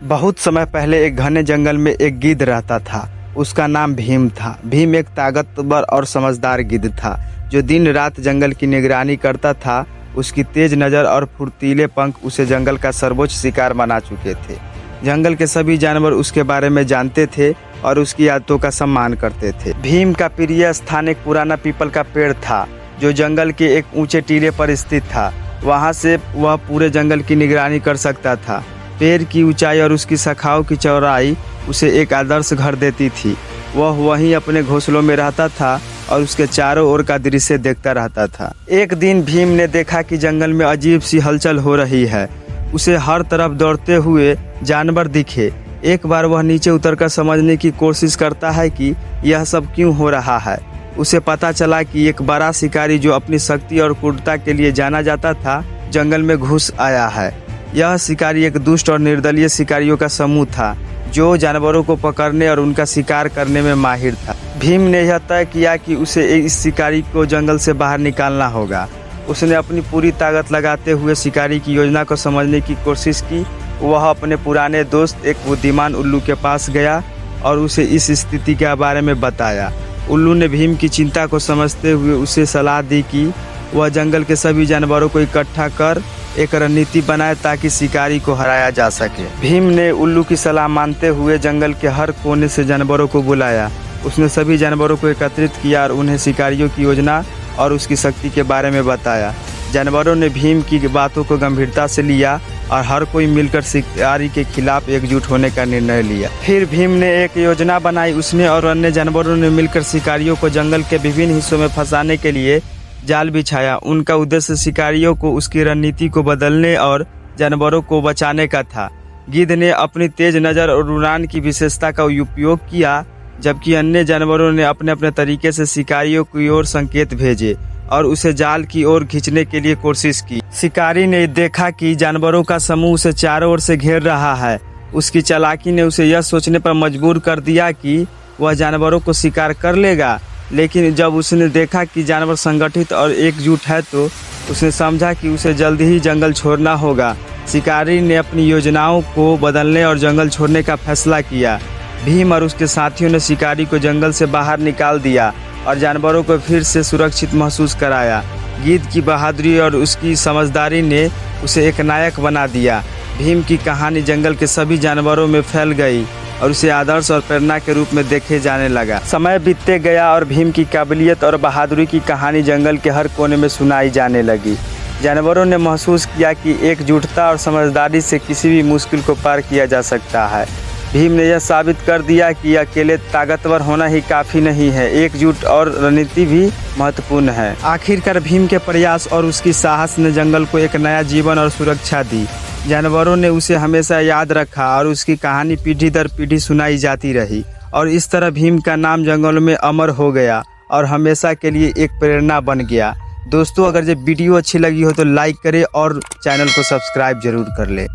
बहुत समय पहले एक घने जंगल में एक गिद्ध रहता था। उसका नाम भीम था। भीम एक ताकतवर और समझदार गिद्ध था जो दिन रात जंगल की निगरानी करता था। उसकी तेज नज़र और फुर्तीले पंख उसे जंगल का सर्वोच्च शिकार बना चुके थे। जंगल के सभी जानवर उसके बारे में जानते थे और उसकी आदतों का सम्मान करते थे। भीम का प्रिय स्थान एक पुराना पीपल का पेड़ था जो जंगल के एक ऊंचे टीले पर स्थित था। वहां से वह पूरे जंगल की निगरानी कर सकता था। पेड़ की ऊंचाई और उसकी शाखाओं की चौड़ाई उसे एक आदर्श घर देती थी। वह वहीं अपने घोंसलों में रहता था और उसके चारों ओर का दृश्य देखता रहता था। एक दिन भीम ने देखा कि जंगल में अजीब सी हलचल हो रही है। उसे हर तरफ दौड़ते हुए जानवर दिखे। एक बार वह नीचे उतरकर समझने की कोशिश करता है कि यह सब क्यों हो रहा है। उसे पता चला कि एक बड़ा शिकारी जो अपनी शक्ति और क्रूरता के लिए जाना जाता था, जंगल में घुस आया है। यह शिकारी एक दुष्ट और निर्दलीय शिकारियों का समूह था जो जानवरों को पकड़ने और उनका शिकार करने में माहिर था। भीम ने यह तय किया कि उसे इस शिकारी को जंगल से बाहर निकालना होगा। उसने अपनी पूरी ताकत लगाते हुए शिकारी की योजना को समझने की कोशिश की। वह अपने पुराने दोस्त एक बुद्धिमान उल्लू के पास गया और उसे इस स्थिति के बारे में बताया। उल्लू ने भीम की चिंता को समझते हुए उसे सलाह दी कि वह जंगल के सभी जानवरों को इकट्ठा कर एक रणनीति बनाए ताकि शिकारी को हराया जा सके। भीम ने उल्लू की सलाह मानते हुए जंगल के हर कोने से जानवरों को बुलाया। उसने सभी जानवरों को एकत्रित किया और उन्हें शिकारियों की योजना और उसकी शक्ति के बारे में बताया। जानवरों ने भीम की बातों को गंभीरता से लिया और हर कोई मिलकर शिकारी के खिलाफ एकजुट होने का निर्णय लिया। फिर भीम ने एक योजना बनाई। उसने और अन्य जानवरों ने मिलकर शिकारियों को जंगल के विभिन्न हिस्सों में फंसाने के लिए जाल बिछाया। उनका उद्देश्य शिकारियों को उसकी रणनीति को बदलने और जानवरों को बचाने का था। गिद्ध ने अपनी तेज नज़र और उड़ान की विशेषता का उपयोग किया, जबकि अन्य जानवरों ने अपने अपने तरीके से शिकारियों की ओर संकेत भेजे और उसे जाल की ओर खींचने के लिए कोशिश की। शिकारी ने देखा कि जानवरों का समूह उसे चारों ओर से घेर रहा है। उसकी चालाकी ने उसे यह सोचने पर मजबूर कर दिया कि वह जानवरों को शिकार कर लेगा, लेकिन जब उसने देखा कि जानवर संगठित और एकजुट है तो उसने समझा कि उसे जल्दी ही जंगल छोड़ना होगा। शिकारी ने अपनी योजनाओं को बदलने और जंगल छोड़ने का फैसला किया। भीम और उसके साथियों ने शिकारी को जंगल से बाहर निकाल दिया और जानवरों को फिर से सुरक्षित महसूस कराया। गिद्ध की बहादुरी और उसकी समझदारी ने उसे एक नायक बना दिया। भीम की कहानी जंगल के सभी जानवरों में फैल गई और उसे आदर्श और प्रेरणा के रूप में देखे जाने लगा। समय बीतते गया और भीम की काबिलियत और बहादुरी की कहानी जंगल के हर कोने में सुनाई जाने लगी। जानवरों ने महसूस किया कि एकजुटता और समझदारी से किसी भी मुश्किल को पार किया जा सकता है। भीम ने यह साबित कर दिया कि अकेले ताकतवर होना ही काफ़ी नहीं है, एकजुट और रणनीति भी महत्वपूर्ण है। आखिरकार भीम के प्रयास और उसकी साहस ने जंगल को एक नया जीवन और सुरक्षा दी। जानवरों ने उसे हमेशा याद रखा और उसकी कहानी पीढ़ी दर पीढ़ी सुनाई जाती रही और इस तरह भीम का नाम जंगलों में अमर हो गया और हमेशा के लिए एक प्रेरणा बन गया। दोस्तों, अगर ये वीडियो अच्छी लगी हो तो लाइक करें और चैनल को सब्सक्राइब जरूर कर ले।